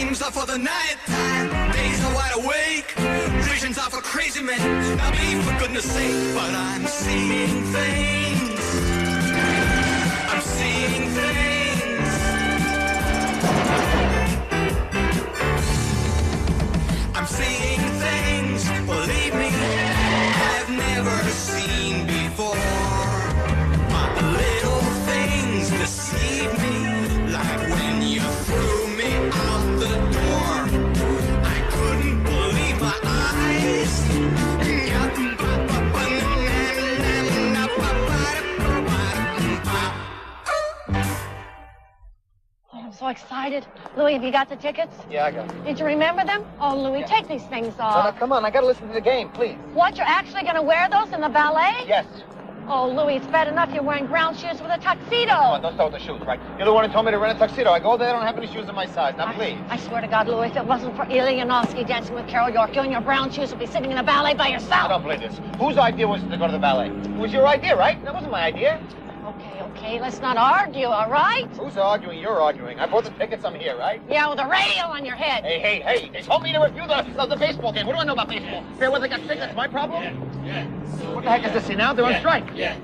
Dreams are for the night time, days are wide awake. Visions are for crazy men, not me for goodness sake. But I'm seeing things, I'm seeing things. I'm seeing things, believe me, I've never seen before. But the little things deceive me, like when you threw me out the door. I couldn't believe my eyes. I'm so excited. Louis, have you got the tickets? Yeah, I got it. Did you remember them? Oh, Louis, take these things No, off. no, come on, I gotta listen to the game, please. What, you're actually going to wear those in the ballet? Yes. Oh, Louis, it's bad enough you're wearing brown shoes with a tuxedo. Come on, don't start with the shoes, right? You're the one who told me to rent a tuxedo. I go there, I don't have any shoes in my size. Now, please. I swear to God, Louis, if it wasn't for Ilyanovsky dancing with Carol York, you in your brown shoes would be sitting in a ballet by yourself. I don't believe this. Whose idea was it to go to the ballet? It was your idea, right? That wasn't my idea. Okay, let's not argue, all right? Who's arguing? You're arguing. I bought the tickets, I'm here, right? Yeah, with a radio on your head. Hey, they told me to review the baseball game. What do I know about baseball? Fair weather got sick, that's my problem? Yeah. What the heck is this here now? They're on strike. Yeah.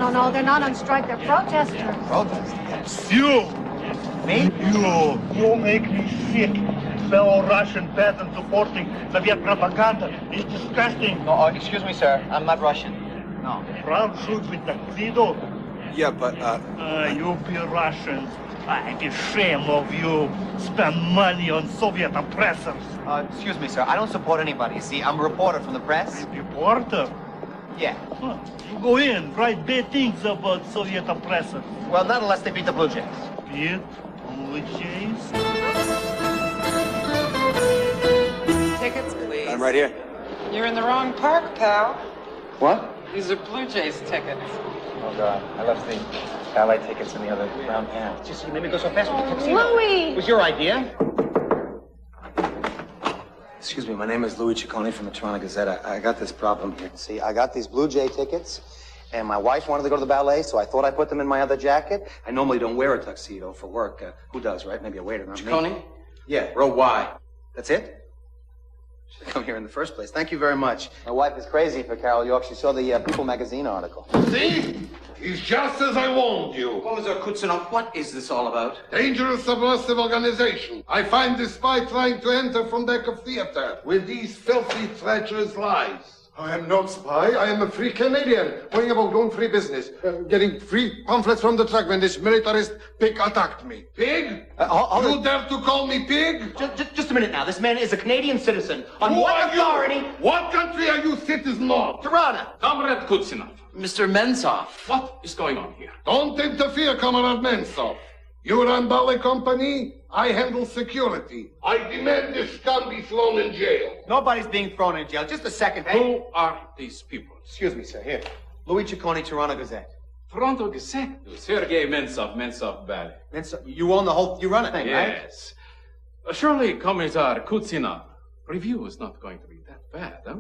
No, they're not on strike, they're protesters. Protesters? You! Me? You make me sick. Fellow Russian peasant supporting Soviet propaganda. It's disgusting. No, excuse me, sir. I'm not Russian. No. Brown shoes with tuxedo? Yeah, but, You be Russians. I be shame of you. Spend money on Soviet oppressors. Excuse me, sir. I don't support anybody. See, I'm a reporter from the press. Reporter? Yeah. Huh. You go in, write bad things about Soviet oppressors. Well, not unless they beat the Blue Jays. Beat Blue Jays? Tickets, please. I'm right here. You're in the wrong park, pal. What? These are Blue Jays tickets. Oh, God. I left the ballet tickets in the other brown can. Just you made me go so fast with the tuxedo. Louis! It was your idea. Excuse me, my name is Louis Ciccone from the Toronto Gazette. I got this problem here. See, I got these Blue Jay tickets, and my wife wanted to go to the ballet, so I thought I put them in my other jacket. I normally don't wear a tuxedo for work. Who does, right? Maybe a waiter, not me. Ciccone? Yeah, row Y. That's it? Should have come here in the first place. Thank you very much. My wife is crazy for Carol York. She saw the People magazine article. See? He's just as I warned you. Commissar Kutsunov, what is this all about? Dangerous subversive organization. I find this spy trying to enter from back of theater with these filthy, treacherous lies. I am not spy. I am a free Canadian, going about doing free business, getting free pamphlets from the truck when this militarist pig attacked me. Pig? You dare to call me pig? Just a minute now. This man is a Canadian citizen. On Who what are you? authority? What country are you citizen of? Toronto. Comrade Kutsinov. Mr. Mensov. What is going on here? Don't interfere, Comrade Mensov. You run ballet company, I handle security. I demand this scum be thrown in jail. Nobody's being thrown in jail. Just a second. Hey. Who are these people? Excuse me, sir. Here. Louis Ciccone, Toronto Gazette. Toronto Gazette. Sergei Mensov Ballet. Mensov, you own the whole, you run a thing, right? Yes. Surely, Commissar Kutsinov, review is not going to be that bad, huh?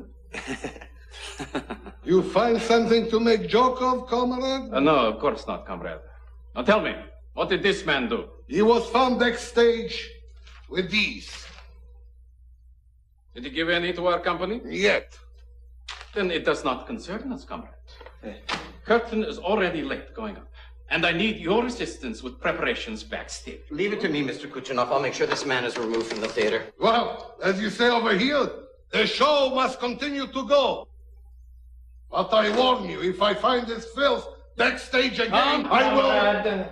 You find something to make joke of, comrade? No, of course not, comrade. Now tell me, what did this man do? He was found backstage with these. Did he give any to our company? Yet. Then it does not concern us, comrade. Curtain is already late going up, and I need your assistance with preparations backstage. Leave it to me, Mr. Kutsunov. I'll make sure this man is removed from the theater. Well, as you say over here, the show must continue to go. But I warn you, if I find this filth backstage again, I will...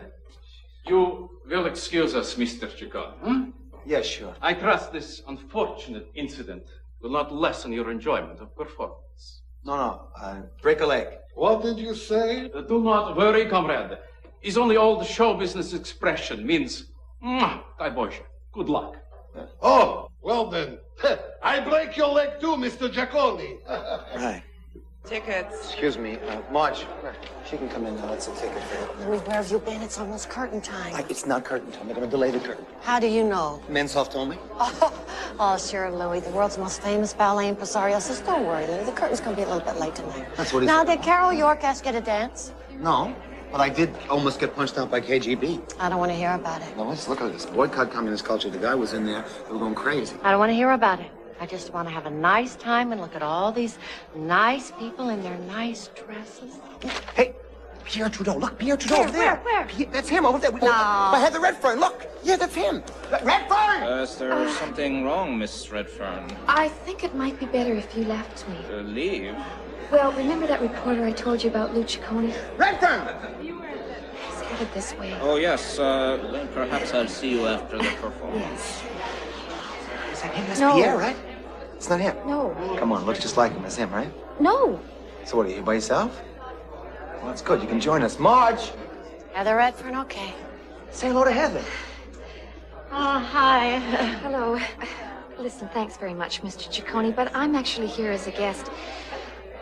You will excuse us, Mr. Ciccone, huh? Yeah, sure. I trust this unfortunate incident will not lessen your enjoyment of performance. No, break a leg. What did you say? Do not worry, comrade. His only old show business expression means, Dai Bože, good luck. Oh, well then, I break your leg too, Mr. Ciccone. Right. Tickets. Excuse me, Marge, she can come in now. That's a ticket for her. Louis, where have you been? It's almost curtain time. It's not curtain time. They're going to delay the curtain. How do you know? Mensov told me. Oh, sure, Louis. The world's most famous ballet impresario says, don't worry, Louis. The curtain's going to be a little bit late tonight. That's what he Now, said. did Carol York ask you to dance? No. But I did almost get punched out by KGB. I don't want to hear about it. Now, let's look at this. Boycott communist culture. The guy was in there. They were going crazy. I don't want to hear about it. I just want to have a nice time and look at all these nice people in their nice dresses. Hey, Pierre Trudeau. Look, Pierre Trudeau over there. Where? That's him over there. No. I had the Red Fern. Look. Yeah, that's him. Red Fern! Is there something wrong, Miss Redfern? I think it might be better if you left me. Leave? Well, remember that reporter I told you about, Lou Ciccone? Red Fern! He's headed this way. Oh, yes. Then perhaps I'll see you after the performance. Yes. Is that him? That's No. Pierre, right? It's not him. No. Come on, looks just like him. That's him, right? No. So what, are you here by yourself? Well, that's good. You can join us. Marge! Heather Redfern, okay. Say hello to Heather. Oh, hi. Hello. Listen, thanks very much, Mr. Ciccone, but I'm actually here as a guest.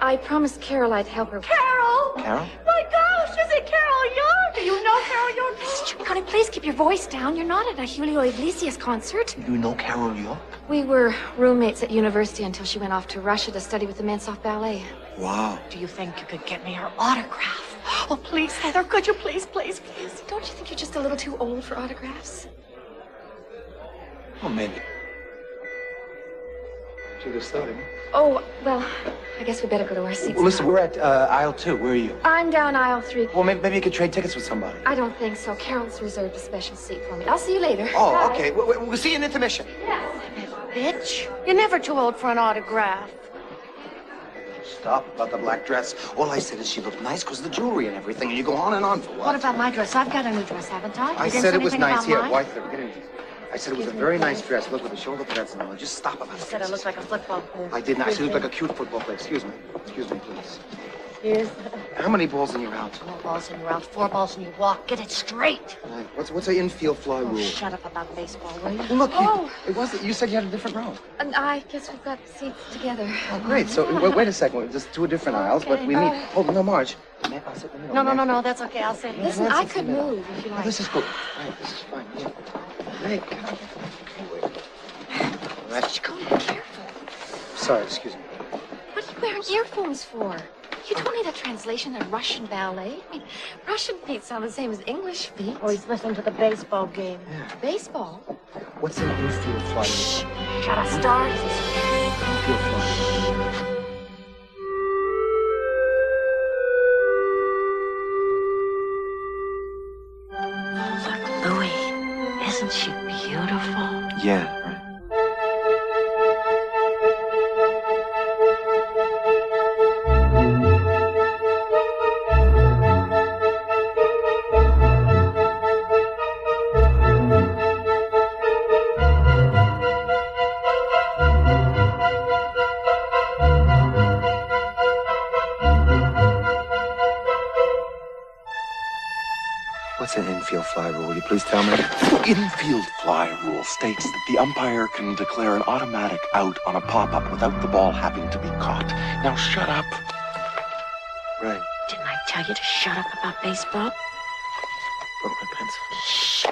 I promised Carol I'd help her. Carol! Carol? My gosh, is it Carol Young? Do you know Carol Young? Mr. Ciccone, please keep your voice down. You're not at a Julio Iglesias concert. You know Carol York? We were roommates at university until she went off to Russia to study with the Mensoff Ballet. Wow. Do you think you could get me her autograph? Oh, please, Heather, could you please? Don't you think you're just a little too old for autographs? Well, maybe. Should have started. Oh, well, I guess we better go to our seats. Well, listen, we're at aisle 2. Where are you? I'm down aisle 3. Well, maybe you could trade tickets with somebody. I don't think so. Carol's reserved a special seat for me. I'll see you later. Oh, Bye. okay. We'll see you in intermission. Bitch, you're never too old for an autograph. Stop about the black dress. All I said is she looked nice because of the jewelry and everything, and you go on and on for what? What about my dress? I've got a new dress, haven't I? I You didn't said say it was anything nice. about Here, mine? wife, get in. I said it was a very nice dress. Look, with the shoulder pads and all. Just stop about You it. said I looked like a football player. I didn't. I said you looked like a cute football player. Excuse me. Excuse me, please. Here's How many balls in your out? 4 balls and you're out, 4 balls and you walk. Get it straight. Right. What's the infield fly rule? Shut up about baseball, will you? Well, look, Oh. it wasn't. You said you had a different row. And I guess we've got seats together. Oh, great. So wait a second. We're just 2 different aisles, but we meet. Oh no, Marge. I'll sit in the middle. No, that's okay. I'll sit here. Listen, I could move if you Oh, like. this is good. Right, this is fine. Yeah. Great. Right. Go, be careful. Sorry, excuse me. What are you wearing earphones for? You don't need a translation of Russian ballet. I mean, Russian feet sound the same as English feet. Or he's listening to the baseball game. Baseball? What's an infield fly rule? Shut up, Star. Infield fly rule. Look, Louie. Isn't she beautiful? Yeah, right. What's an infield fly rule? Will you please tell me? Infield fly rule states that the umpire can declare an automatic out on a pop-up without the ball having to be caught. Now shut up. Right. Didn't I tell you to shut up about baseball? Broke my pencil. Shh.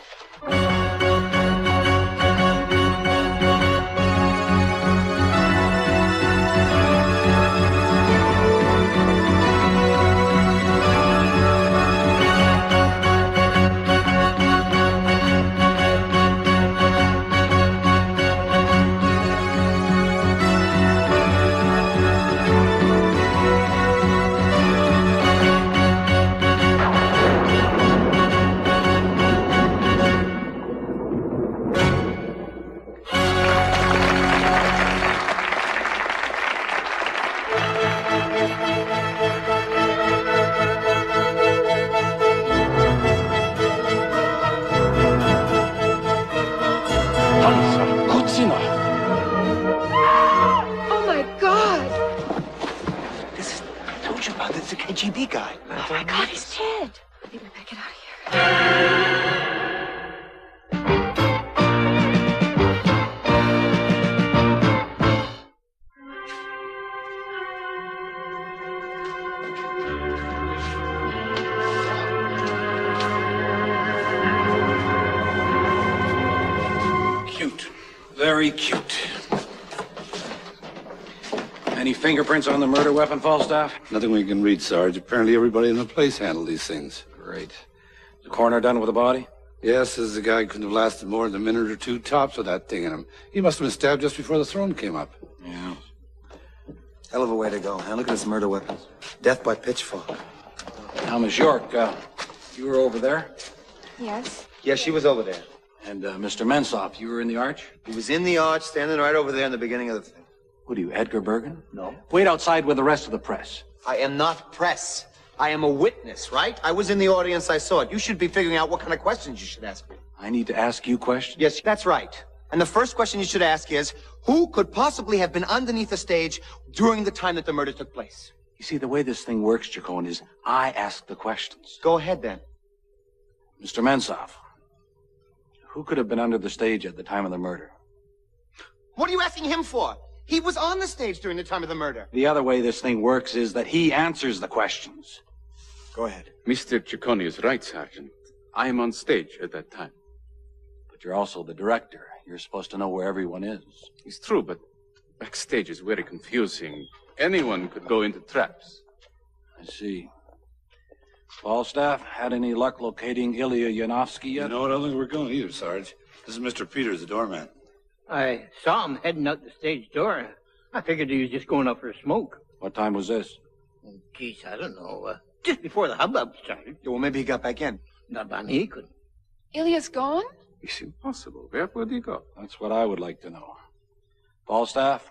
Oh, my God. I told you about this. It's a KGB guy. Oh, my God, he's dead. I think we better get out of here. Cute. Very cute. Any fingerprints on the murder weapon, Falstaff? Nothing we can read, Sarge. Apparently everybody in the place handled these things. Great. The coroner done with the body? Yes, as the guy couldn't have lasted more than a minute or two tops with that thing in him. He must have been stabbed just before the throne came up. Yeah. Hell of a way to go, huh? Look at this murder weapon. Death by pitchfork. Now, Miss York, you were over there? Yes. Yeah, she was over there. And Mr. Mensop, you were in the arch? He was in the arch, standing right over there in the beginning of the thing. What are you, Edgar Bergen? No. Wait outside with the rest of the press. I am not press. I am a witness, right? I was in the audience, I saw it. You should be figuring out what kind of questions you should ask me. I need to ask you questions? Yes, that's right. And the first question you should ask is, who could possibly have been underneath the stage during the time that the murder took place? You see, the way this thing works, Chacon, is I ask the questions. Go ahead, then. Mr. Mensop, who could have been under the stage at the time of the murder? What are you asking him for? He was on the stage during the time of the murder. The other way this thing works is that he answers the questions. Go ahead. Mr. Ciccone is right, Sergeant. I am on stage at that time. But you're also the director. You're supposed to know where everyone is. It's true, but backstage is very confusing. Anyone could go into traps. I see. Falstaff, had any luck locating Ilya Yanovsky yet? No, I don't think we're going either, Sarge. This is Mr. Peters, the doorman. I saw him heading out the stage door. I figured he was just going up for a smoke. What time was this? Oh, geez, I don't know. Just before the hubbub started. Yeah, well, maybe he got back in. Not by me, he couldn't. Ilya's gone? It's impossible. Where would he go? That's what I would like to know. Falstaff,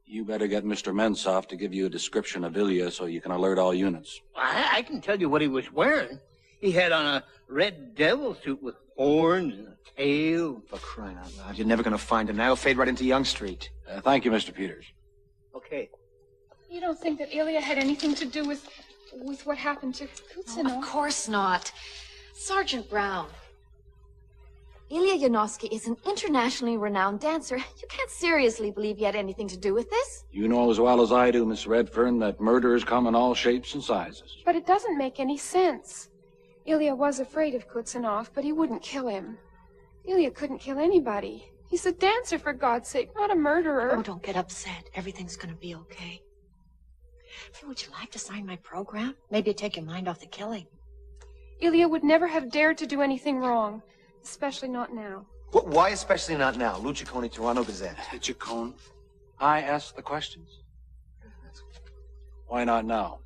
you better get Mr. Mensop to give you a description of Ilya so you can alert all units. I can tell you what he was wearing. He had on a red devil suit with horns and a tail. For crying out loud, you're never going to find him. Now he'll fade right into Young Street. Thank you, Mr. Peters. Okay. You don't think that Ilya had anything to do with what happened to Kutsino? Oh, of course not. Sergeant Brown. Ilya Yanovsky is an internationally renowned dancer. You can't seriously believe he had anything to do with this. You know as well as I do, Miss Redfern, that murderers come in all shapes and sizes. But it doesn't make any sense. Ilya was afraid of Kutsinov, but he wouldn't kill him. Ilya couldn't kill anybody. He's a dancer, for God's sake, not a murderer. Oh, don't get upset. Everything's gonna be okay. Would you like to sign my program? Maybe it'd take your mind off the killing. Ilya would never have dared to do anything wrong, especially not now. Why especially not now? Lou Ciccone, Toronto Gazette. Ciccone, I ask the questions. Why not now?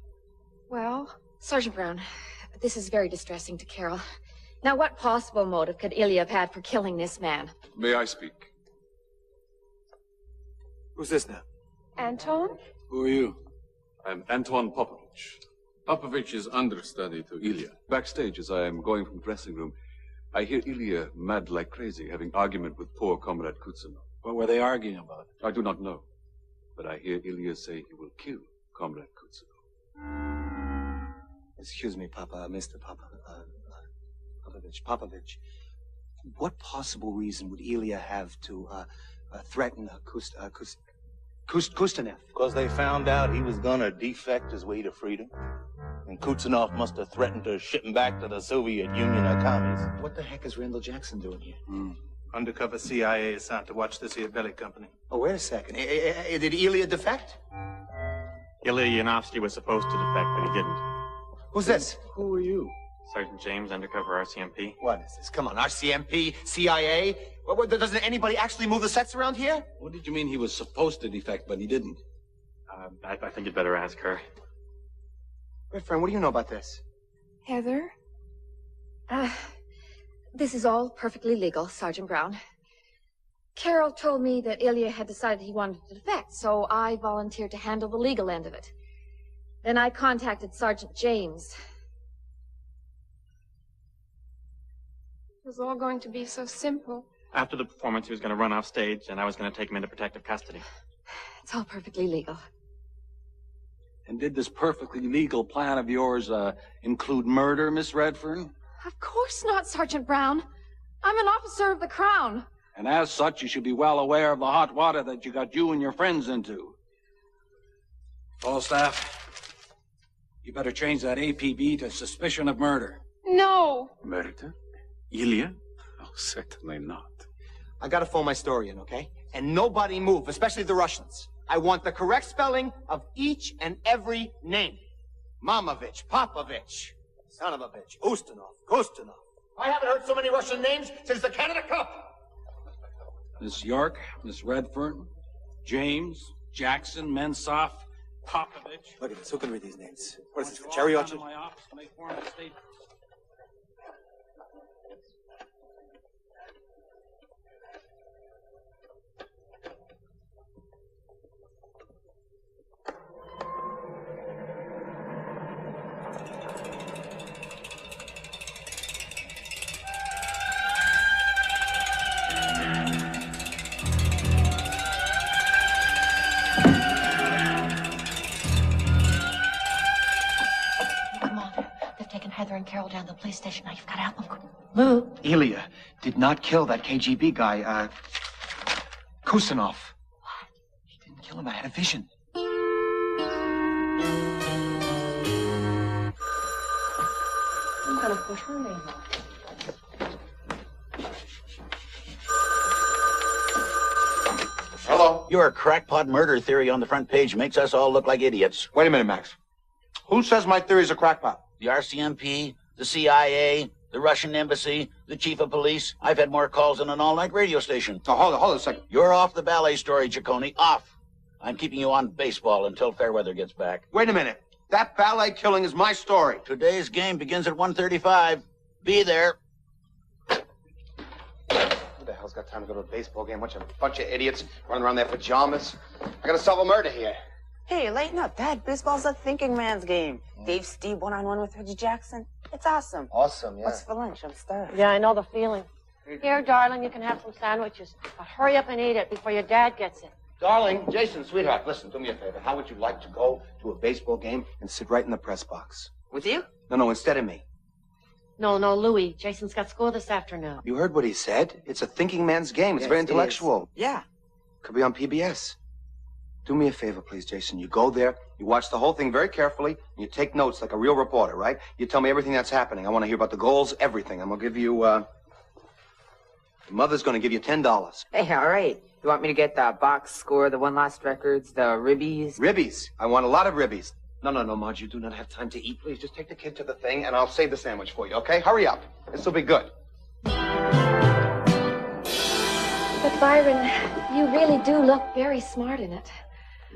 Well, Sergeant Brown, this is very distressing to Carol. Now, what possible motive could Ilya have had for killing this man? May I speak? Who's this now? Anton? Who are you? I'm Anton Popovich. Popovich is understudy to Ilya. Backstage, as I am going from the dressing room, I hear Ilya mad like crazy, having argument with poor Comrade Kutsinov. What were they arguing about? I do not know, but I hear Ilya say he will kill Comrade Kutsinov. Excuse me, Papa, Mr. Popovich. What possible reason would Ilya have to threaten Kustanev? Because they found out he was gonna defect his way to freedom. And Kutsinov must have threatened to ship him back to the Soviet Union or commies. What the heck is Randall Jackson doing here? Undercover CIA is out to watch this here belly company. Oh, wait a second. Did Ilya defect? Ilya Yanovsky was supposed to defect, but he didn't. Who's this? Who are you? Sergeant James, undercover RCMP. What is this? Come on, RCMP, CIA? Doesn't anybody actually move the sets around here? What did you mean he was supposed to defect, but he didn't? I think you'd better ask her. Wait, friend, what do you know about this? Heather? This is all perfectly legal, Sergeant Brown. Carol told me that Ilya had decided he wanted to defect, so I volunteered to handle the legal end of it. Then I contacted Sergeant James. It was all going to be so simple. After the performance, he was going to run off stage, and I was going to take him into protective custody. It's all perfectly legal. And did this perfectly legal plan of yours include murder, Miss Redfern? Of course not, Sergeant Brown. I'm an officer of the Crown. And as such, you should be well aware of the hot water that you got you and your friends into. Falstaff, you better change that APB to suspicion of murder. No. Murder? Ilya? Oh, certainly not. I gotta phone my story in, okay? And nobody move, especially the Russians. I want the correct spelling of each and every name. Mamovich, Popovich. Son of a bitch. Ustinov. I haven't heard so many Russian names since the Canada Cup. Miss York, Miss Redfern, James, Jackson, Mensoff, Popovich. Look at this. Who can read these names? What is this, for cherry orchard? My office to make formal statements. Heather and Carol down to the police station. Now you've got to help them. Lou. Ilya did not kill that KGB guy, Kusanov. What? He didn't kill him. I had a vision. I'm gonna put her name on. Hello. Your crackpot murder theory on the front page makes us all look like idiots. Wait a minute, Max. Who says my theory's a crackpot? The RCMP, the CIA, the Russian embassy, the chief of police. I've had more calls than an all-night radio station. Oh, hold on a second. You're off the ballet story, Ciccone. Off. I'm keeping you on baseball until Fairweather gets back. Wait a minute. That ballet killing is my story. Today's game begins at 1:35. Be there. Who the hell's got time to go to a baseball game? Bunch of idiots running around in their pajamas. I gotta solve a murder here. Hey, lighten up, Dad. Baseball's a thinking man's game. Dave Steve one-on-one with Reggie Jackson. It's awesome. Awesome, yeah. What's for lunch? I'm starved. Yeah, I know the feeling. Here, darling, you can have some sandwiches. But hurry up and eat it before your dad gets it. Darling, Jason, sweetheart, listen, do me a favor. How would you like to go to a baseball game and sit right in the press box? With you? No, instead of me. No, Louie. Jason's got school this afternoon. You heard what he said. It's a thinking man's game. It's very intellectual. Yeah. Could be on PBS. Do me a favor, please, Jason. You go there, you watch the whole thing very carefully, and you take notes like a real reporter, right? You tell me everything that's happening. I want to hear about the goals, everything. I'm going to give you, your mother's going to give you $10. Hey, all right. You want me to get the box score, the one-lost records, the ribbies? Ribbies. I want a lot of ribbies. No, Marge, you do not have time to eat. Please, just take the kid to the thing, and I'll save the sandwich for you, okay? Hurry up. This will be good. But, Byron, you really do look very smart in it.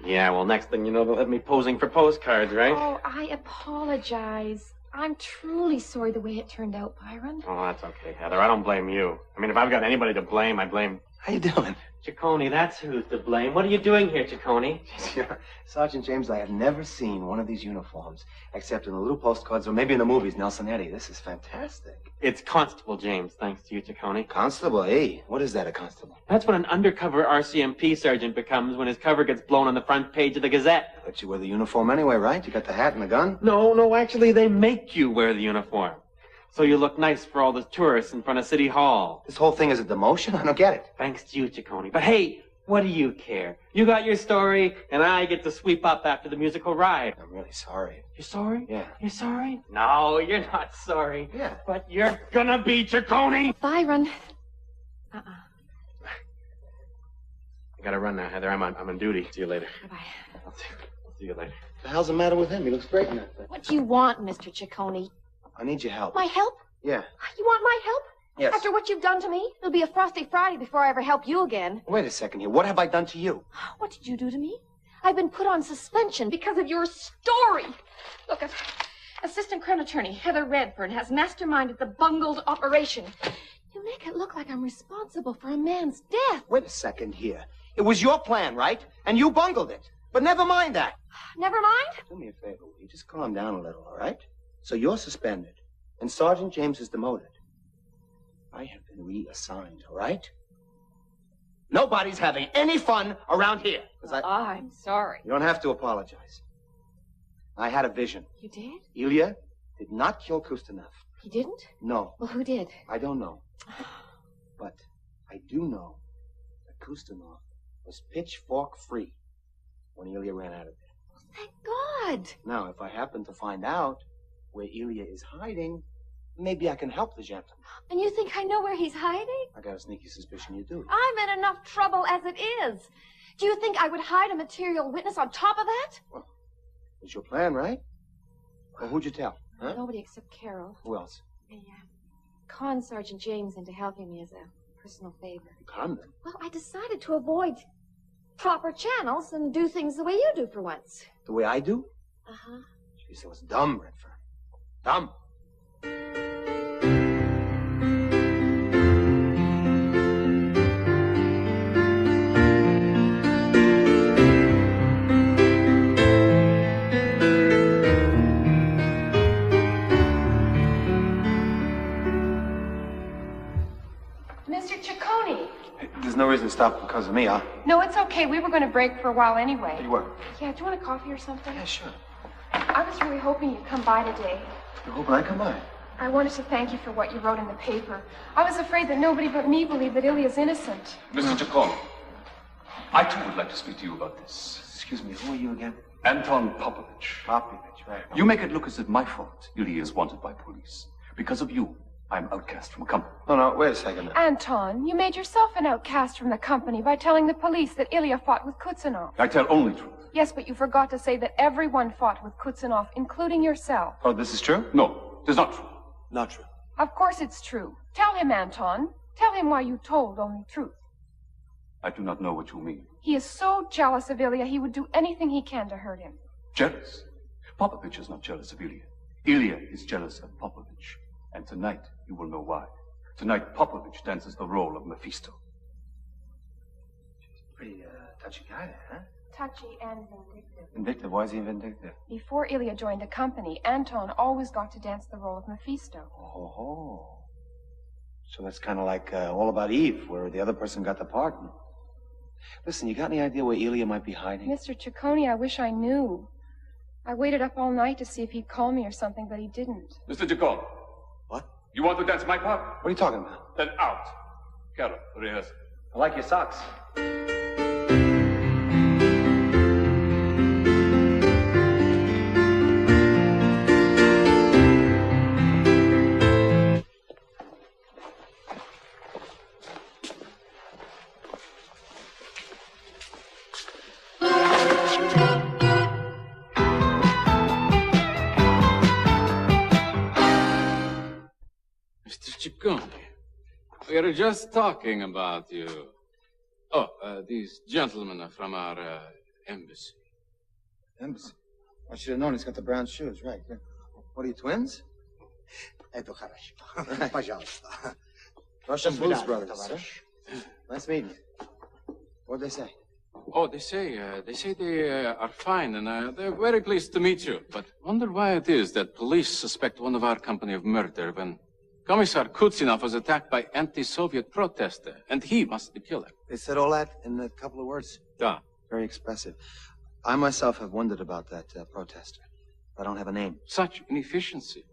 Yeah, well, next thing you know, they'll have me posing for postcards, right? Oh, I apologize. I'm truly sorry the way it turned out, Byron. Oh, that's okay, Heather. I don't blame you. I mean, if I've got anybody to blame, I blame... How you doing? Ciccone, that's who's to blame. What are you doing here, Ciccone? Sergeant James, I have never seen one of these uniforms, except in the little postcards or maybe in the movies, Nelson Eddy. This is fantastic. It's Constable James, thanks to you, Ciccone. Constable? Hey, what is that, a constable? That's what an undercover RCMP sergeant becomes when his cover gets blown on the front page of the Gazette. But you wear the uniform anyway, right? You got the hat and the gun? No, actually, they make you wear the uniform. So you look nice for all the tourists in front of City Hall. This whole thing is a demotion? I don't get it. Thanks to you, Ciccone. But hey, what do you care? You got your story, and I get to sweep up after the musical ride. I'm really sorry. You're sorry? Yeah. You're sorry? No, you're not sorry. Yeah. But you're gonna be, Ciccone! Byron. I gotta run now, Heather. I'm on duty. See you later. Bye-bye. I'll see you later. The hell's the matter with him? He looks great in that thing. What do you want, Mr. Ciccone? I need your help. My help? Yeah. You want my help? Yes. After what you've done to me? It'll be a frosty Friday before I ever help you again. Wait a second here. What have I done to you? What did you do to me? I've been put on suspension because of your story. Look, Assistant Crown Attorney Heather Redfern has masterminded the bungled operation. You make it look like I'm responsible for a man's death. Wait a second here. It was your plan, right? And you bungled it. But never mind that. Never mind? Do me a favor, will you? Just calm down a little, all right? So you're suspended, and Sergeant James is demoted. I have been reassigned, all right? Nobody's having any fun around here. I'm sorry. You don't have to apologize. I had a vision. You did? Ilya did not kill Kustanov. He didn't? No. Well, who did? I don't know. But I do know that Kustanov was pitchfork free when Ilya ran out of there. Thank God. Now, if I happen to find out where Ilya is hiding, maybe I can help the gentleman. And you think I know where he's hiding? I got a sneaky suspicion you do. I'm in enough trouble as it is. Do you think I would hide a material witness on top of that? Well, it's your plan, right? Well, who'd you tell? Huh? Nobody except Carol. Who else? I conned Sergeant James into helping me as a personal favor. You conned him? Well, I decided to avoid proper channels and do things the way you do for once. The way I do? Uh-huh. Jeez, that was dumb, Redfern. Dumb. Mr. Ciccone. There's no reason to stop because of me, huh? No, it's okay. We were going to break for a while anyway. You were? Yeah, do you want a coffee or something? Yeah, sure. I was really hoping you'd come by today. You're hoping I come by? I wanted to thank you for what you wrote in the paper. I was afraid that nobody but me believed that Ilya's innocent. Mr. Ciccone, I too would like to speak to you about this. Excuse me, who are you again? Anton Popovich. Popovich, right. You make it look as if my fault Ilya is wanted by police. Because of you, I'm outcast from a company. No, wait a second. Anton, you made yourself an outcast from the company by telling the police that Ilya fought with Kutsunov. I tell only truth. Yes, but you forgot to say that everyone fought with Kutsunov, including yourself. Oh, this is true? No, it is not true. Not true. Of course it's true. Tell him, Anton. Tell him why you told only truth. I do not know what you mean. He is so jealous of Ilya, he would do anything he can to hurt him. Jealous? Popovich is not jealous of Ilya. Ilya is jealous of Popovich. And tonight, you will know why. Tonight, Popovich dances the role of Mephisto. Pretty, touchy guy, huh? Touchy and vindictive. Vindictive? Why is he vindictive? Before Ilya joined the company, Anton always got to dance the role of Mephisto. Oh. So that's kind of like All About Eve, where the other person got the part. Listen, you got any idea where Ilya might be hiding? Mr. Ciccone, I wish I knew. I waited up all night to see if he'd call me or something, but he didn't. Mr. Ciccone. What? You want to dance my part? What are you talking about? Then out. Carol, rehearse. I like your socks. We were just talking about you. Oh, these gentlemen are from our embassy. Embassy? I should have known he's got the brown shoes, right. What are you, twins? Это хорошо. Пожалуйста. Russian Blues Brothers, sir. Nice meeting you. What'd they say? Oh, they say they are fine, and they're very pleased to meet you. But wonder why it is that police suspect one of our company of murder when Commissar Kutsunov was attacked by anti-Soviet protester, and he must be killer. They said all that in a couple of words? Yeah. Very expressive. I myself have wondered about that protester. I don't have a name. Such inefficiency.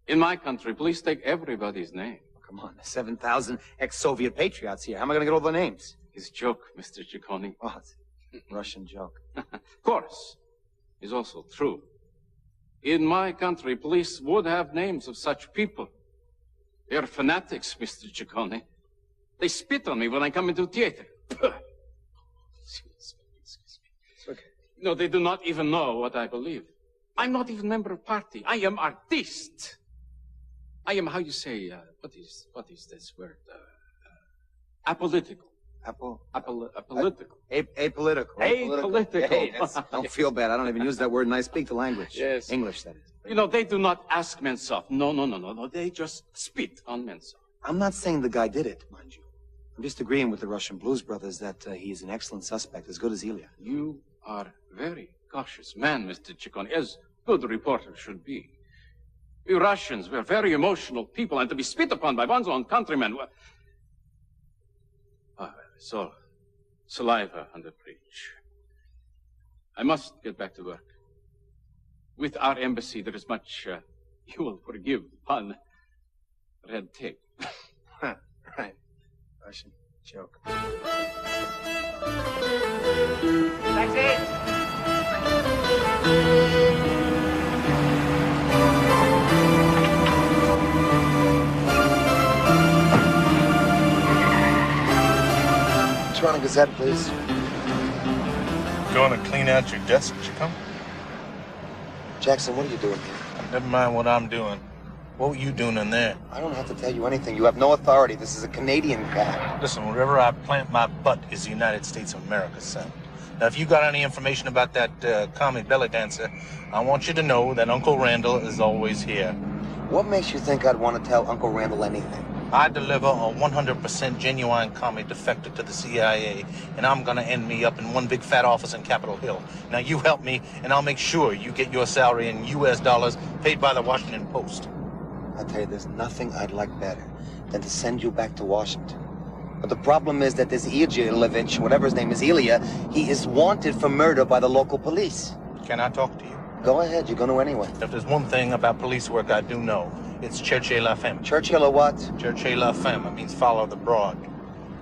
In my country, police take everybody's name. Come on, 7,000 ex-Soviet patriots here. How am I going to get all the names? His joke, Mr. Ciccone. Oh, it's a Russian joke. Of course. Is also true. In my country, police would have names of such people. They're fanatics, Mr. Ciccone. They spit on me when I come into theater. Excuse me. It's okay. No, they do not even know what I believe. I'm not even member of party. I am artist. I am, how you say, what is this word? Apolitical. Apolitical. Apolitical. Apolitical. Hey, don't feel bad. I don't even use that word, and I speak the language. Yes. English, that is. You know, they do not ask Mensov. No. They just spit on Mensov. I'm not saying the guy did it, mind you. I'm just agreeing with the Russian Blues Brothers that he is an excellent suspect, as good as Ilya. You are very cautious man, Mr. Ciccone, as good reporters should be. We Russians, we're very emotional people, and to be spit upon by one's own countrymen, well... So, saliva on the bridge. I must get back to work. With our embassy, there is much, you will forgive, pun, red tape. Right. Russian joke. Toronto Gazette, please. Going to clean out your desk, Ciccone? Jackson, what are you doing here? Never mind what I'm doing. What were you doing in there? I don't have to tell you anything. You have no authority. This is a Canadian cab. Listen, wherever I plant my butt is the United States of America, son. Now, if you got any information about that commie belly dancer, I want you to know that Uncle Randall is always here. What makes you think I'd want to tell Uncle Randall anything? I deliver a 100% genuine commie defective to the CIA, and I'm gonna end me up in one big fat office in Capitol Hill. Now, you help me, and I'll make sure you get your salary in U.S. dollars paid by the Washington Post. I tell you, there's nothing I'd like better than to send you back to Washington. But the problem is that this Ilya, whatever his name is, Ilya, he is wanted for murder by the local police. Can I talk to you? Go ahead, you're going to anyway. If there's one thing about police work I do know, it's cherchez la femme. Churchill or what? Cherchez la femme. It means follow the broad.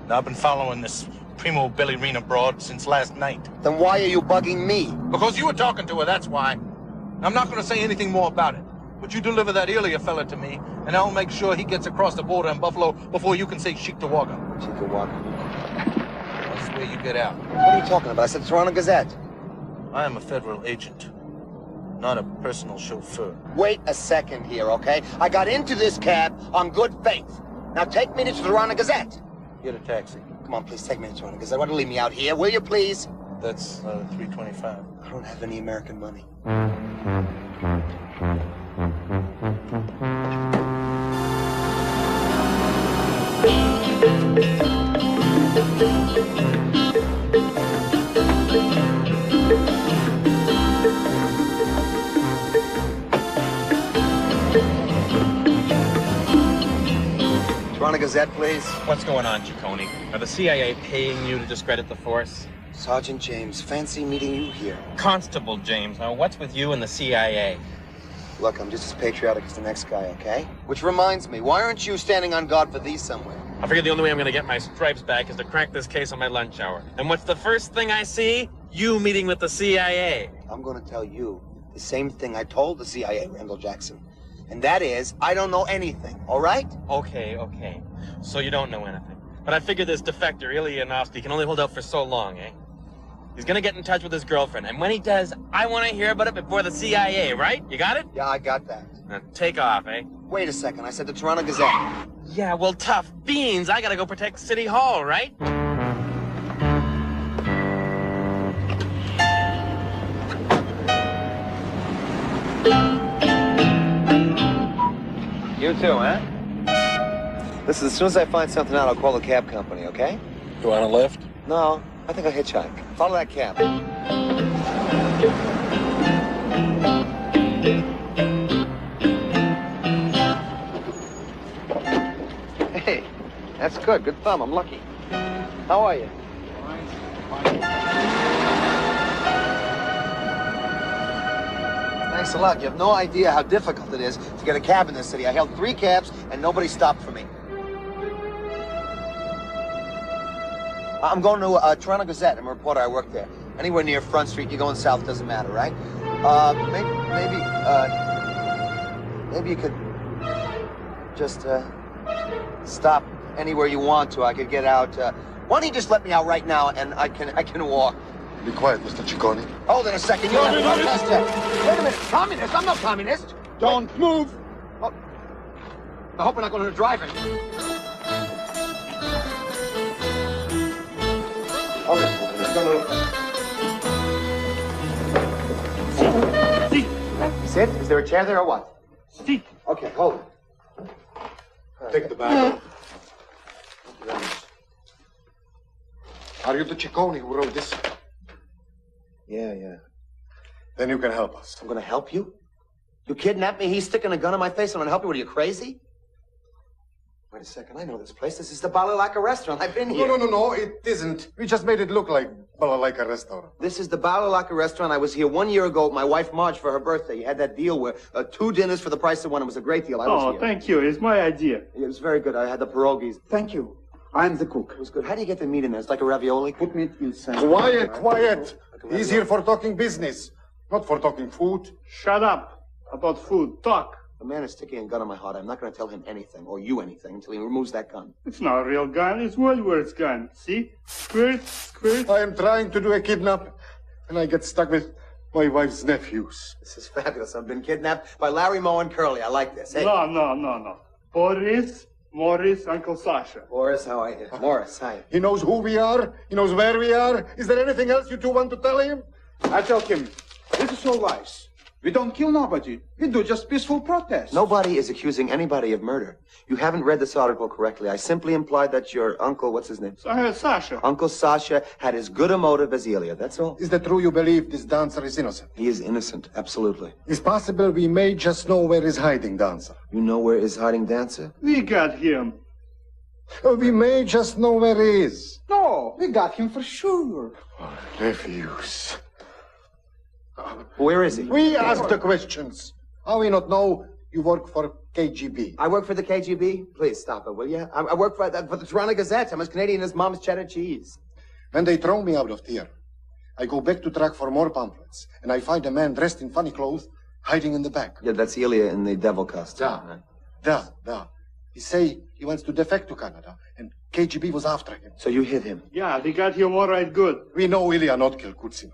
Now, I've been following this primo ballerina broad since last night. Then why are you bugging me? Because you were talking to her, that's why. I'm not going to say anything more about it. But you deliver that Ilya fella to me, and I'll make sure he gets across the border in Buffalo before you can say Cheektowaga. Cheektowaga? That's where you get out. What are you talking about? I said Toronto Gazette. I am a federal agent, not a personal chauffeur. Wait a second here, okay? I got into this cab on good faith. Now take me to the Toronto Gazette. Get a taxi. Come on, please take me to Toronto Gazette. Why don't you leave me out here, will you, please? That's $3.25. I don't have any American money. Toronto Gazette, please. What's going on, Ciccone? Are the CIA paying you to discredit the force? Sergeant James, fancy meeting you here. Constable James, now what's with you and the CIA? Look, I'm just as patriotic as the next guy, okay? Which reminds me, why aren't you standing on guard for these somewhere? I figured the only way I'm gonna get my stripes back is to crack this case on my lunch hour. And what's the first thing I see? You meeting with the CIA. I'm gonna tell you the same thing I told the CIA, Randall Jackson. And that is, I don't know anything, all right? Okay. So you don't know anything. But I figured this defector, Ilya can only hold out for so long, eh? He's gonna get in touch with his girlfriend, and when he does, I want to hear about it before the CIA, right? You got it? Yeah, I got that. Now take off, eh? Wait a second, I said the Toronto Gazette. Yeah, well, tough beans. I gotta go protect City Hall, right? You too, huh? Listen, as soon as I find something out, I'll call the cab company, okay? You want a lift? No, I think I'll hitchhike. Follow that cab. Hey, that's good. Good thumb. I'm lucky. How are you? Fine. Thanks a lot. You have no idea how difficult it is to get a cab in this city. I held 3 cabs, and nobody stopped for me. I'm going to Toronto Gazette. I'm a reporter. I work there. Anywhere near Front Street, you're going south, doesn't matter, right? Maybe you could just stop anywhere you want to. I could get out. Why don't you just let me out right now, and I can walk. Be quiet, Mr. Ciccone. Hold on a second. You're not a protest yet. Wait a minute. Communist? I'm not communist. Don't move. Oh. I hope we're not going to drive it. Sit. Is there a chair there or what? Sit. Okay, hold it. Take the bag off. Thank you very much. Are you the Ciccone who wrote this? Yeah. Then you can help us. I'm going to help you? You kidnapped me? He's sticking a gun in my face. I'm going to help you? What, are you crazy? Wait a second. I know this place. This is the Balalaika restaurant. I've been here. No. It isn't. We just made it look like Balalaika restaurant. This is the Balalaika restaurant. I was here 1 year ago with my wife, Marge, for her birthday. You had that deal where 2 dinners for the price of 1. It was a great deal. I was here. Thank you. It's my idea. It was very good. I had the pierogies. Thank you. I'm the cook. It was good. How do you get the meat in there? It's like a ravioli? Put meat inside. Quiet. He's here for talking business, not for talking food. Shut up. About food. Talk. The man is sticking a gun in my heart. I'm not going to tell him anything, or you anything, until he removes that gun. It's not a real gun. It's Woodward's gun. See? Squirt. I am trying to do a kidnap, and I get stuck with My wife's nephews. This is fabulous. I've been kidnapped by Larry, Moe, and Curly. I like this. Hey. No. Boris, Morris, Uncle Sasha. Morris, how are you? Morris, hi. He knows who we are. He knows where we are. Is there anything else you two want to tell him? I tell him, this is all lies. We don't kill nobody. We do just peaceful protest. Nobody is accusing anybody of murder. You haven't read this article correctly. I simply implied that your uncle, what's his name? Sasha. Uncle Sasha had as good a motive as Ilya, that's all. Is that true you believe this dancer is innocent? He is innocent, absolutely. It's possible we may just know where he's hiding, dancer. You know where is hiding dancer? We got him. We may just know where he is. No, we got him for sure. Oh, nephews. Where is he? We ask the questions. How we not know you work for KGB? I work for the KGB? Please stop it, will you? I work for the Toronto Gazette. I'm as Canadian as Mom's cheddar cheese. When they throw me out of here, I go back to track for more pamphlets, and I find a man dressed in funny clothes hiding in the back. Yeah, that's Ilya in the devil costume. Da. He say he wants to defect to Canada, and KGB was after him. So you hit him? Yeah, they got him all right good. We know Ilya not kill Kutsinov.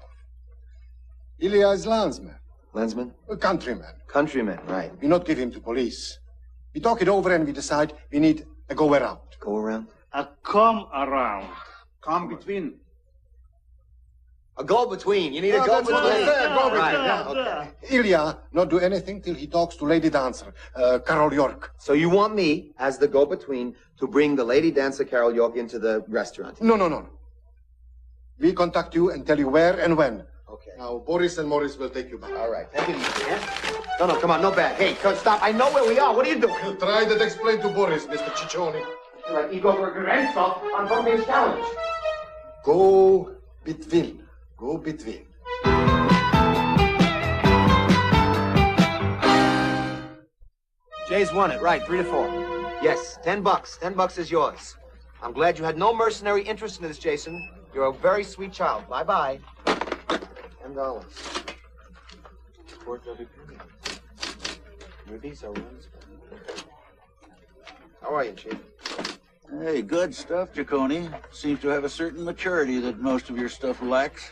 Ilya is landsman. Landsman? A countryman. Countryman, right. We not give him to police. We talk it over and we decide we need a go around. Go around? A come around. Come between. A go-between. You need a go-between. Okay. Ilya not do anything till he talks to lady dancer, Carol York. So you want me, as the go-between, to bring the lady dancer Carol York into the restaurant? No. We contact you and tell you where and when. Okay. Now, Boris and Morris will take you back. All right. Take it easy, yeah? No, come on, no bag. Hey, stop. I know where we are. What are you doing? You try that explain to Boris, Mr. Ciccione. Like you go for a grandson on Bumby's challenge. Go between. Jay's won it, right, 3-4. Yes, $10. $10 is yours. I'm glad you had no mercenary interest in this, Jason. You're a very sweet child. Bye-bye. $10. How are you, Chief? Hey, good stuff, Giacone. Seems to have a certain maturity that most of your stuff lacks.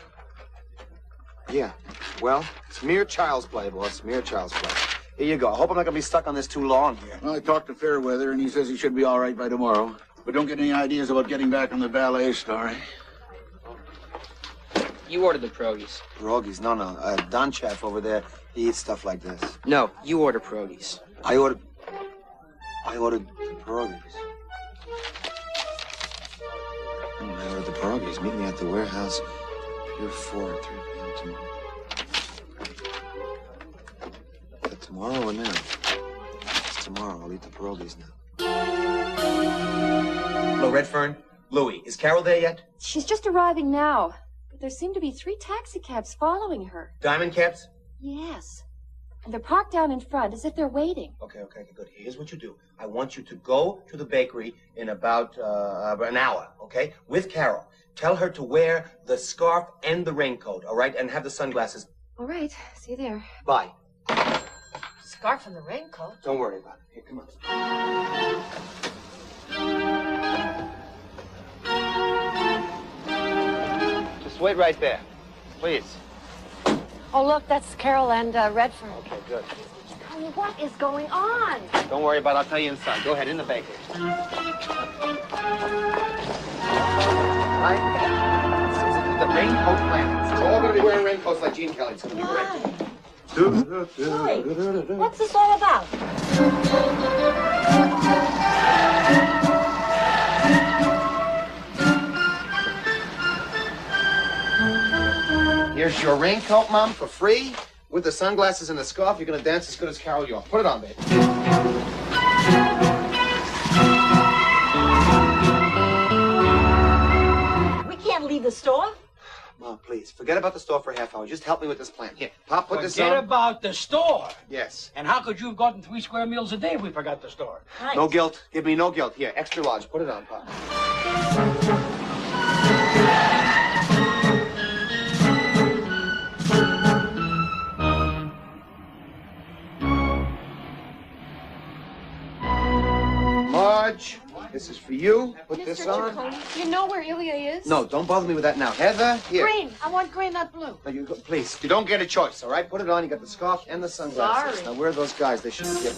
Yeah. Well, it's mere child's play, boss. Mere child's play. Here you go. I hope I'm not going to be stuck on this too long here. Well, I talked to Fairweather, and he says he should be all right by tomorrow. But don't get any ideas about getting back on the ballet story. You ordered the pierogies. Pierogies? No. Don Chef over there, he eats stuff like this. No, you order pierogies. I ordered the pierogies. I ordered the pierogies. Meet me at the warehouse, Pier 4 at 3 p.m. tomorrow. Is it tomorrow or now? It's tomorrow. I'll eat the pierogies now. Hello, Redfern. Louie, is Carol there yet? She's just arriving now. But there seem to be 3 taxi cabs following her. Diamond cabs? Yes. And they're parked down in front as if they're waiting. Okay, good. Here's what you do. I want you to go to the bakery in about an hour, okay? With Carol. Tell her to wear the scarf and the raincoat, all right? And have the sunglasses. All right. See you there. Bye. Scarf and the raincoat? Don't worry about it. Here, come on. Just wait right there, please. Oh, look, that's Carol and Redfern. Okay, good. Tell me, what is going on? Don't worry about it. I'll tell you inside. Go ahead, in the bakery. Right? This is the raincoat plan. We're all going to be wearing raincoats like Gene Kelly. It's going to be great. Wait, what's this all about? Here's your raincoat, Mom, for free. With the sunglasses and the scarf, you're going to dance as good as Carol York. Put it on, baby. We can't leave the store. Mom, please, forget about the store for a half hour. Just help me with this plan. Here, Pop, put this on. Forget about the store. Yes. And how could you have gotten 3 square meals a day if we forgot the store? Right. No guilt. Give me no guilt. Here, extra large. Put it on, Pop. Marge, This is for you. Put Mr. this on. Ciccone, do you know where Ilya is? No, don't bother me with that now. Heather, here. Green. I want green, not blue. Now, please, you don't get a choice, all right? Put it on. You got the scarf and the sunglasses. Sorry. Now, where are those guys? They should get.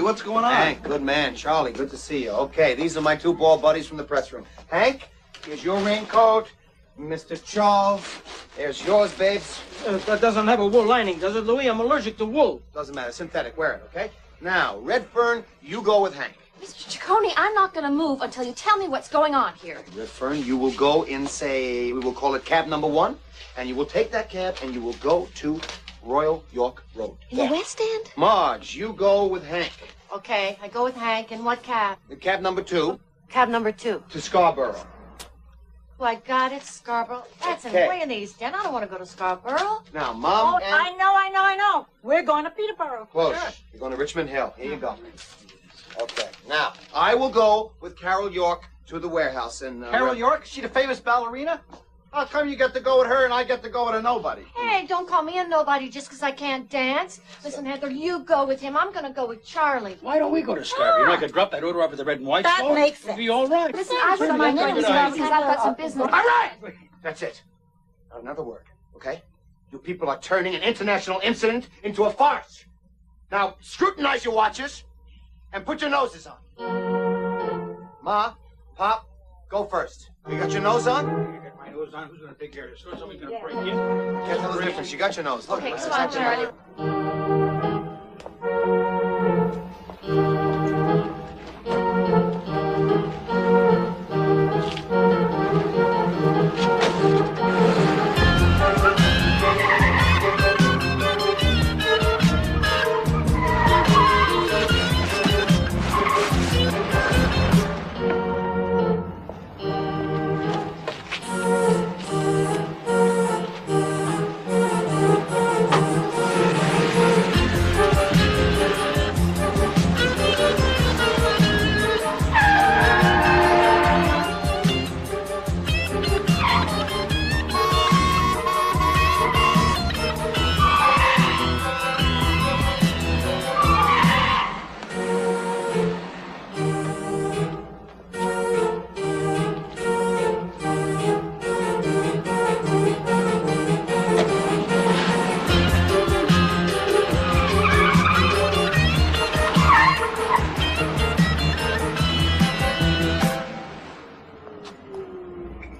What's going on? Hank, good man. Charlie, good to see you. Okay, these are my two ball buddies from the press room. Hank, here's your raincoat. Mr. Charles, there's yours, babes. That doesn't have a wool lining, does it, Louis? I'm allergic to wool. Doesn't matter. Synthetic. Wear it, okay? Now, Redfern, you go with Hank. Mr. Ciccone, I'm not going to move until you tell me what's going on here. Redfern, you will go in, say, we will call it cab number 1, and you will take that cab and you will go to Royal York Road. In the West End? Marge, you go with Hank. Okay, I go with Hank. In what cab? The cab number 2. Cab number 2. To Scarborough. Oh, I got it, Scarborough. That's Okay. way in the East End. I don't want to go to Scarborough. Now, Mom and... I know. We're going to Peterborough. Close. Sure. You're going to Richmond Hill. Here you go. Okay. Now, I will go with Carol York to the warehouse and... Carol York? Is she the famous ballerina? How come you get to go with her and I get to go with a nobody? Hey, don't call me a nobody just because I can't dance. Listen, Heather, you go with him. I'm going to go with Charlie. Why don't we go to Scarborough? You know, I could drop that odor off at the red and white That store. makes It'll be all right. Listen, I wouldn't mind going as well because I've got some business. All right! That's it. Not another word, okay? You people are turning an international incident into a farce. Now, scrutinize your watches and put your noses on. Ma, Pop, go first. You got your nose on? My nose on. Who's going to take care of this? Somebody's going to break in. Can't tell the difference. You got your nose. Look, Okay, this is come on, not your Charlie.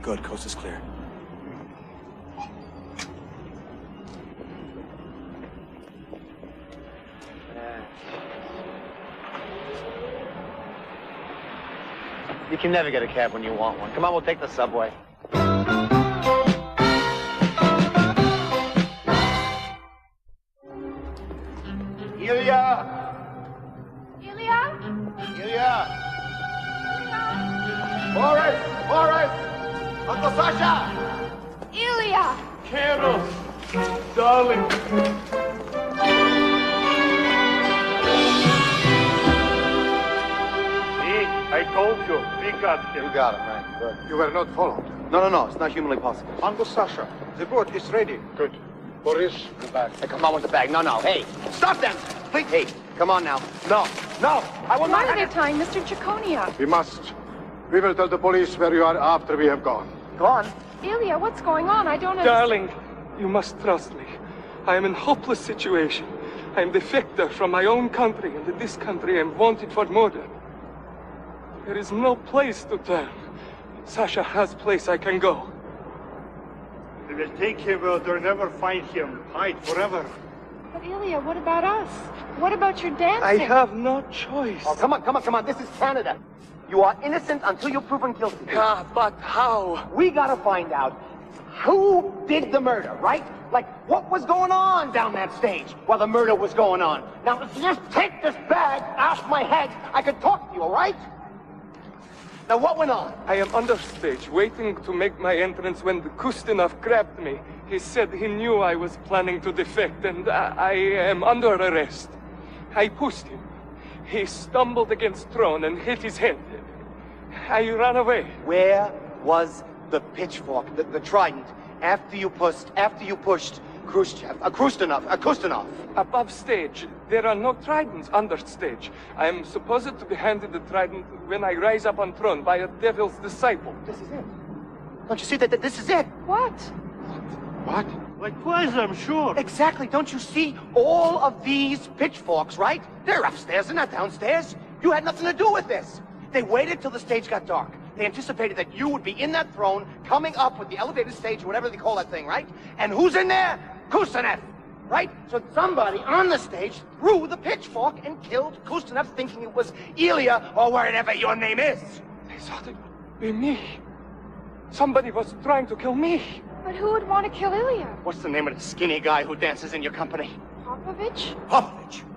Good, coast is clear. You can never get a cab when you want one. Come on, we'll take the subway. Ilya! Ilya? Ilya! Boris! Uncle Sasha! Ilya! Carol, darling. See, I told you, we got him. You got him, right? Good. You were not followed. No. It's not humanly possible. Uncle Sasha, the boat is ready. Good. Boris, the bag. Hey, come on with the bag. No. Hey, stop them! Please. Hey, come on now. No. I will Why not. are they tying Mr. Ciccone up? We must. We will tell the police where you are after we have gone. Gone? Ilya, what's going on? I don't understand. Darling, you must trust me. I am in a hopeless situation. I am defector from my own country, and in this country I am wanted for murder. There is no place to turn. Sasha has place I can go. They will take him where they'll never find him. Hide forever. But Ilya, what about us? What about your dancing? I have no choice. Oh, come on. This is Canada. You are innocent until you're proven guilty. Ah, but how? We gotta find out who did the murder, right? Like, what was going on down that stage while the murder was going on? Now, if you just take this bag off my head, I could talk to you, all right? Now, what went on? I am understage, waiting to make my entrance when the Kustinov grabbed me. He said he knew I was planning to defect, and I am under arrest. I pushed him. He stumbled against throne and hit his head. I ran away. Where was the pitchfork, the trident, after you pushed Khrushchev? Above stage. There are no tridents under stage. I am supposed to be handed the trident when I rise up on throne by a devil's disciple. This is it. Don't you see that this is it? What? What? Like twice, I'm sure. Exactly. Don't you see all of these pitchforks, right? They're upstairs, they're not downstairs. You had nothing to do with this. They waited till the stage got dark. They anticipated that you would be in that throne, coming up with the elevated stage, or whatever they call that thing, right? And who's in there? Kustanev, right? So somebody on the stage threw the pitchfork and killed Kustanev, thinking it was Ilya or whatever your name is. They thought it would be me. Somebody was trying to kill me. But who would want to kill Ilya? What's the name of the skinny guy who dances in your company? Popovich?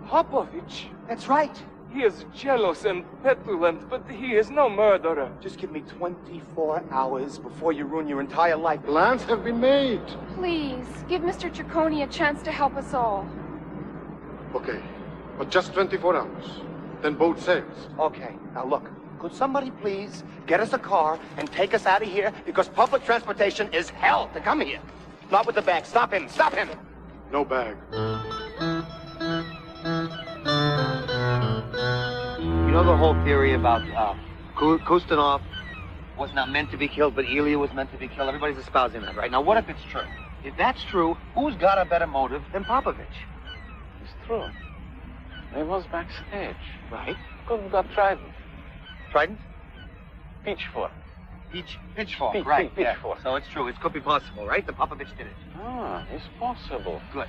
Popovich? That's right. He is jealous and petulant, but he is no murderer. Just give me 24 hours before you ruin your entire life. Plans have been made. Please, give Mr. Ciccone a chance to help us all. Okay, but just 24 hours. Then boat sails. Okay, now look. Could somebody please get us a car and take us out of here? Because public transportation is hell to come here. Not with the bag. Stop him. Stop him. No bag. You know the whole theory about Kustanov was not meant to be killed, but Ilya was meant to be killed? Everybody's espousing that, right? Now, what if it's true? If that's true, who's got a better motive than Popovich? It's true. He was backstage. Right. Could have got trident. Trident? Pitchfork. Pitchfork, right. Pitchfork. So it's true. It could be possible, right? The Popovich did it. Ah, it's possible. Good.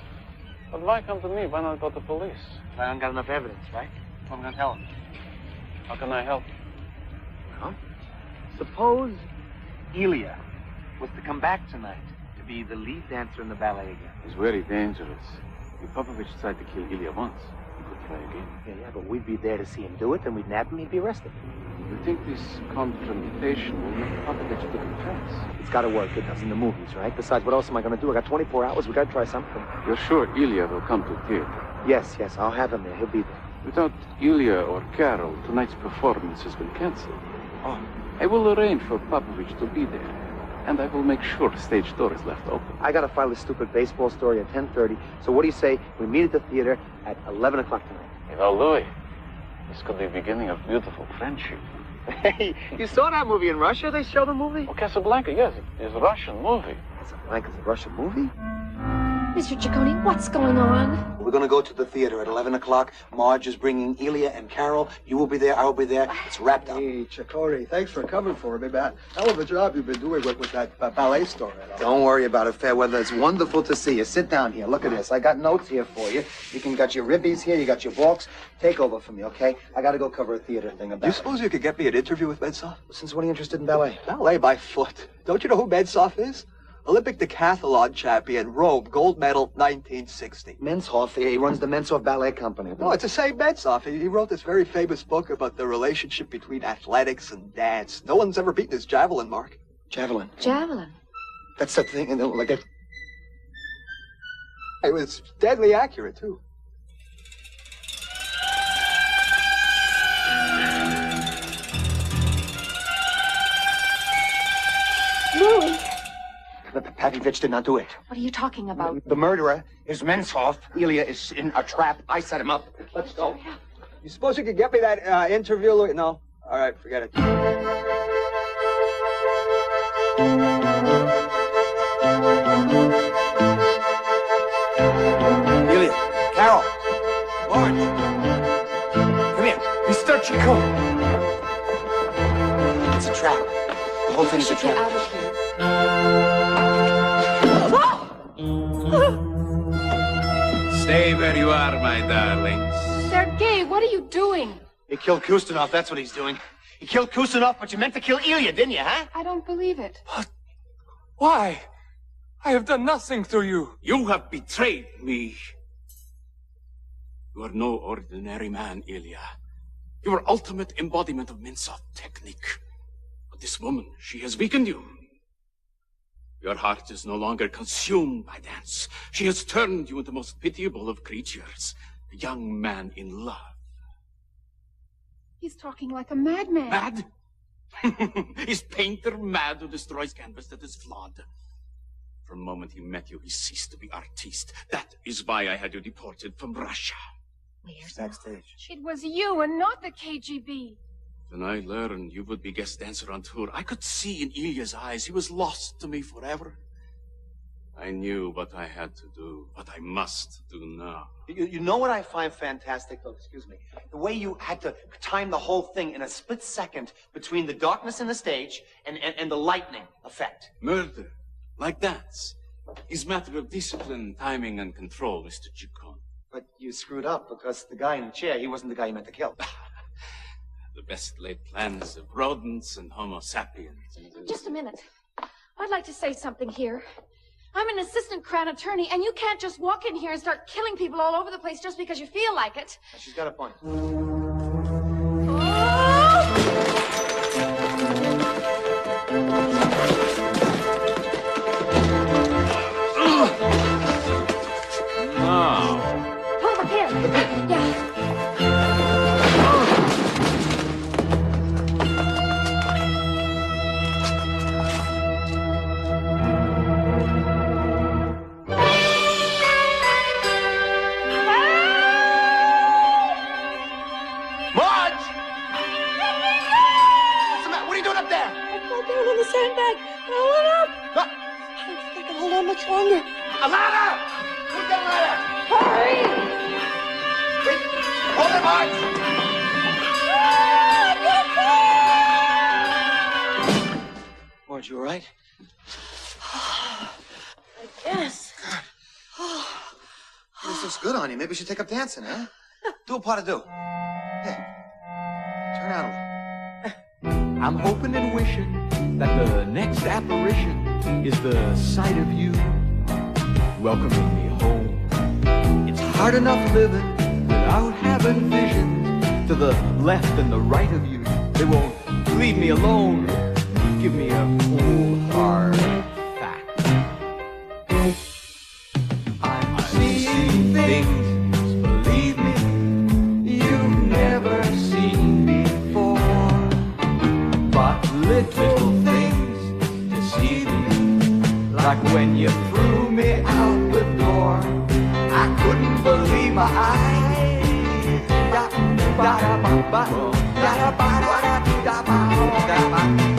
But why come to me? Why not go to police? I haven't got enough evidence, right? So I'm going to tell him. How can I help? Well, suppose Ilya was to come back tonight to be the lead dancer in the ballet again. It's very dangerous. If Popovich tried to kill Ilya once, he could try again. Yeah, but we'd be there to see him do it, and we'd nab him, he'd be arrested. You think this confrontation will make Popovich to confess? It's got to work. It does in the movies, right? Besides, what else am I going to do? I got 24 hours. We got to try something. You're sure Ilya will come to theater? Yes, I'll have him there. He'll be there. Without Ilya or Carol, tonight's performance has been cancelled. Oh. I will arrange for Popovich to be there, and I will make sure the stage door is left open. I got to file this stupid baseball story at 10:30. So what do you say we meet at the theater at 11 o'clock tonight? You know, Louis, this could be the beginning of beautiful friendship. Hey, you saw that movie in Russia? They showed the movie? Oh, Casablanca, yes. It's a Russian movie. Casablanca's a Russian movie? Mr. Ciccone, what's going on? We're going to go to the theater at 11 o'clock. Marge is bringing Ilya and Carol. You will be there. I will be there. It's wrapped up. Hey, Ciccone, thanks for coming for me, man. Hell of a job you've been doing with that ballet story. Don't worry about it, Fairweather. It's wonderful to see you. Sit down here. Look at this. I got notes here for you. You got your ribbies here. You got your balks. Take over for me, okay? I got to go cover a theater thing about Do you suppose you could get me an interview with Mensah? Since when are you interested in ballet? Ballet by foot. Don't you know who Mensah is? Olympic decathlon champion, Rome, gold medal, 1960. Menshoff, he runs the Menshoff Ballet Company. No, it's the same Menshoff. He wrote this very famous book about the relationship between athletics and dance. No one's ever beaten his javelin mark. Javelin? Javelin? That's the thing, like that. It was deadly accurate, too. Louis! Popovich did not do it. What are you talking about? The murderer is Menshoff. Ilya is in a trap. I set him up. Let's go. You suppose you could get me that interview, Louis? No? All right, forget it. Ilya, Carol, Marge, come here. Mr. Ciccone. It's a trap. The whole thing is a trap. Get out of here. Stay where you are, my darlings. Sergei, what are you doing? He killed Kustanov, that's what he's doing. He killed Kustanov, but you meant to kill Ilya, didn't you, huh? I don't believe it. Why? I have done nothing to you. You have betrayed me. You are no ordinary man, Ilya. You are ultimate embodiment of Menshoff technique. But this woman, she has weakened you. Your heart is no longer consumed by dance. She has turned you into the most pitiable of creatures, a young man in love. He's talking like a madman. Mad? Is painter mad who destroys canvas that is flawed? From the moment he met you, he ceased to be artiste. That is why I had you deported from Russia. Where's backstage? It was you and not the KGB. When I learned you would be guest dancer on tour, I could see in Ilya's eyes he was lost to me forever. I knew what I had to do, what I must do now. You know what I find fantastic, though? Excuse me. The way you had to time the whole thing in a split second between the darkness in the stage and the lightning effect. Murder, like dance, is a matter of discipline, timing, and control, Mr. Chikon. But you screwed up because the guy in the chair, he wasn't the guy you meant to kill. The best laid plans of rodents and Homo sapiens. Just a minute. I'd like to say something here. I'm an assistant crown attorney, and you can't just walk in here and start killing people all over the place just because you feel like it. She's got a point. Over here. Yeah. Sandbag! I went up! I don't think I can hold on much longer. A ladder! Who's got a ladder? Hurry! Wait! Hold it, Marge! Marge, you all right? I guess. This looks good on you. Maybe you should take up dancing, huh? Do a pas de deux. Yeah. Turn out a little. I'm hoping and wishing that the next apparition is the sight of you welcoming me home. It's hard enough living without having visions to the left and the right of you. They won't leave me alone. Give me a cold, hard fact. I'm seeing things, believe me, you've never seen before. But little things deceive me, like when you threw me out the door. I couldn't believe my eyes. Da, da, da, ba, ba, da, ba, da, ba, da, ba, da, ba.